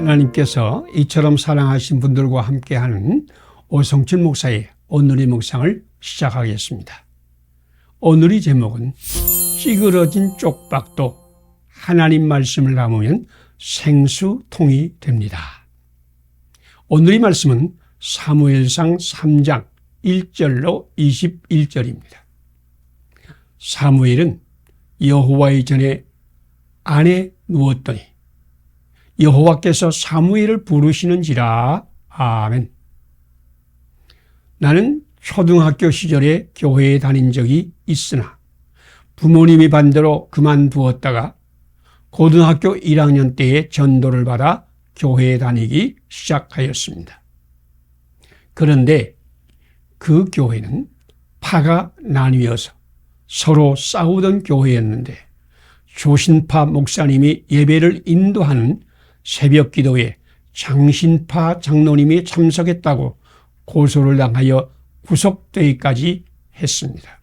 하나님께서 이처럼 사랑하신 분들과 함께하는 오성철 목사의 오늘의 묵상을 시작하겠습니다. 오늘의 제목은 찌그러진 쪽박도 하나님 말씀을 담으면 생수통이 됩니다. 오늘의 말씀은 사무엘상 3장 1절로 21절입니다. 사무엘은 여호와의 전에 안에 누웠더니 여호와께서 사무엘을 부르시는지라. 아멘. 나는 초등학교 시절에 교회에 다닌 적이 있으나 부모님이 반대로 그만두었다가 고등학교 1학년 때에 전도를 받아 교회에 다니기 시작하였습니다. 그런데 그 교회는 파가 나뉘어서 서로 싸우던 교회였는데 조신파 목사님이 예배를 인도하는 새벽 기도에 장신파 장로님이 참석했다고 고소를 당하여 구속되기까지 했습니다.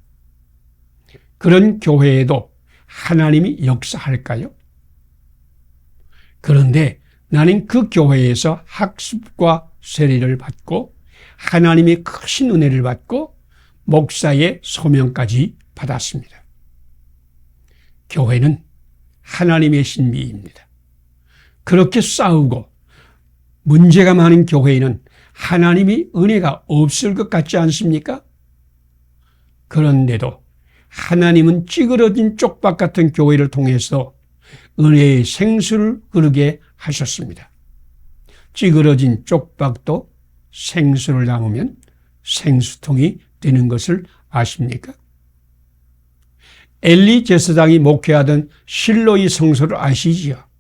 그런 교회에도 하나님이 역사할까요? 그런데 나는 그 교회에서 학습과 세례를 받고 하나님의 크신 은혜를 받고 목사의 소명까지 받았습니다. 교회는 하나님의 신비입니다. 그렇게 싸우고 문제가 많은 교회에는 하나님의 은혜가 없을 것 같지 않습니까? 그런데도 하나님은 찌그러진 쪽박 같은 교회를 통해서 은혜의 생수를 흐르게 하셨습니다. 찌그러진 쪽박도 생수를 담으면 생수통이 되는 것을 아십니까? 엘리 제사장이 목회하던 실로의 성소를 아시지요?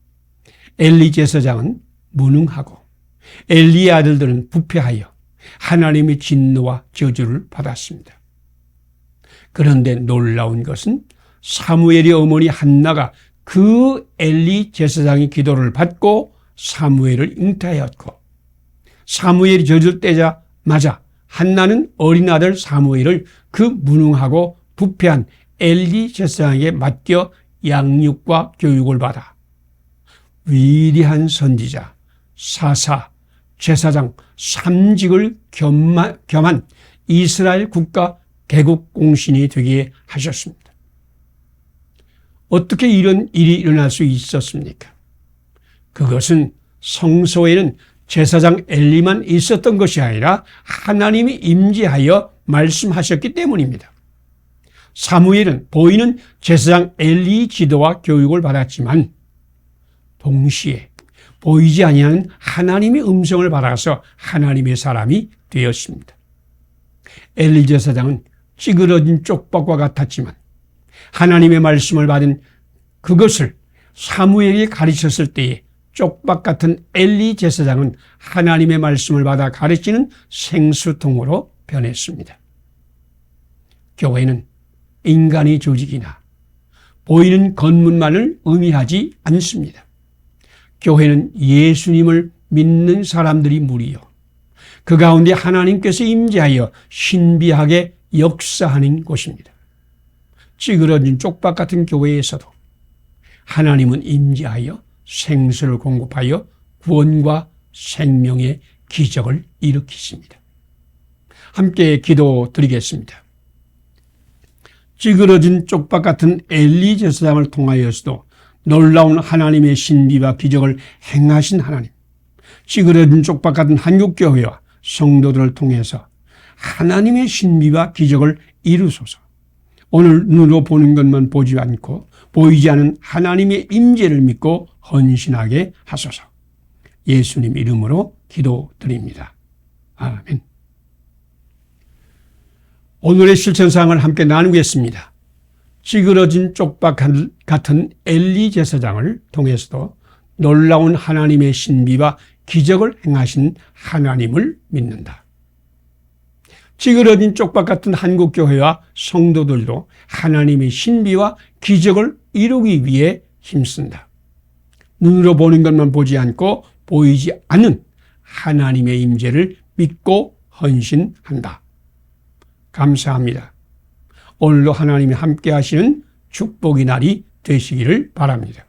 엘리 제사장은 무능하고 엘리의 아들들은 부패하여 하나님의 진노와 저주를 받았습니다. 그런데 놀라운 것은 사무엘의 어머니 한나가 그 엘리 제사장의 기도를 받고 사무엘을 잉태하였고 사무엘이 젖을 떼자마자 한나는 어린 아들 사무엘을 그 무능하고 부패한 엘리 제사장에게 맡겨 양육과 교육을 받아 위대한 선지자, 사사, 제사장 3직을 겸한 이스라엘 국가 개국 공신이 되게 하셨습니다. 어떻게 이런 일이 일어날 수 있었습니까? 그것은 성소에는 제사장 엘리만 있었던 것이 아니라 하나님이 임재하여 말씀하셨기 때문입니다. 사무엘은 보이는 제사장 엘리의 지도와 교육을 받았지만 동시에 보이지 아니하는 하나님의 음성을 받아서 하나님의 사람이 되었습니다. 엘리 제사장은 찌그러진 쪽박과 같았지만 하나님의 말씀을 받은 그것을 사무엘이 가르쳤을 때에 쪽박 같은 엘리 제사장은 하나님의 말씀을 받아 가르치는 생수통으로 변했습니다. 교회는 인간의 조직이나 보이는 건물만을 의미하지 않습니다. 교회는 예수님을 믿는 사람들이 무리요 그 가운데 하나님께서 임재하여 신비하게 역사하는 곳입니다. 찌그러진 쪽박 같은 교회에서도 하나님은 임재하여 생수를 공급하여 구원과 생명의 기적을 일으키십니다. 함께 기도드리겠습니다. 찌그러진 쪽박 같은 엘리 제사장을 통하여서도 놀라운 하나님의 신비와 기적을 행하신 하나님, 찌그러진 쪽박 같은 한국교회와 성도들을 통해서 하나님의 신비와 기적을 이루소서. 오늘 눈으로 보는 것만 보지 않고 보이지 않은 하나님의 임재를 믿고 헌신하게 하소서. 예수님 이름으로 기도드립니다. 아멘. 오늘의 실천사항을 함께 나누겠습니다. 찌그러진 쪽박 같은 엘리 제사장을 통해서도 놀라운 하나님의 신비와 기적을 행하신 하나님을 믿는다. 찌그러진 쪽박 같은 한국교회와 성도들도 하나님의 신비와 기적을 이루기 위해 힘쓴다. 눈으로 보는 것만 보지 않고 보이지 않는 하나님의 임재를 믿고 헌신한다. 감사합니다. 오늘도 하나님이 함께 하시는 축복의 날이 되시기를 바랍니다.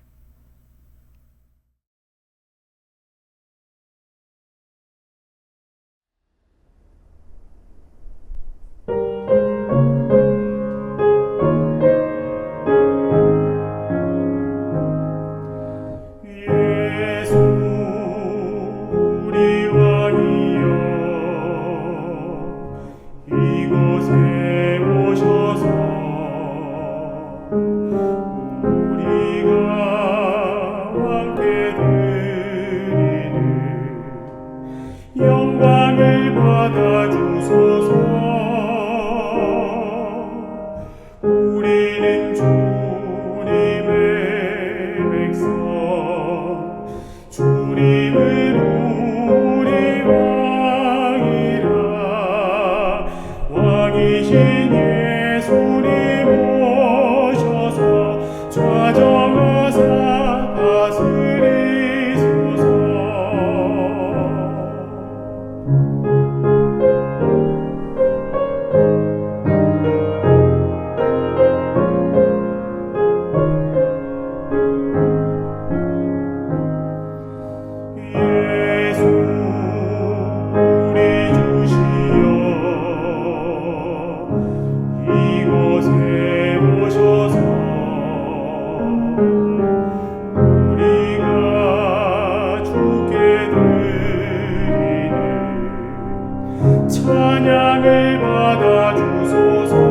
찬양을 받아 주소서.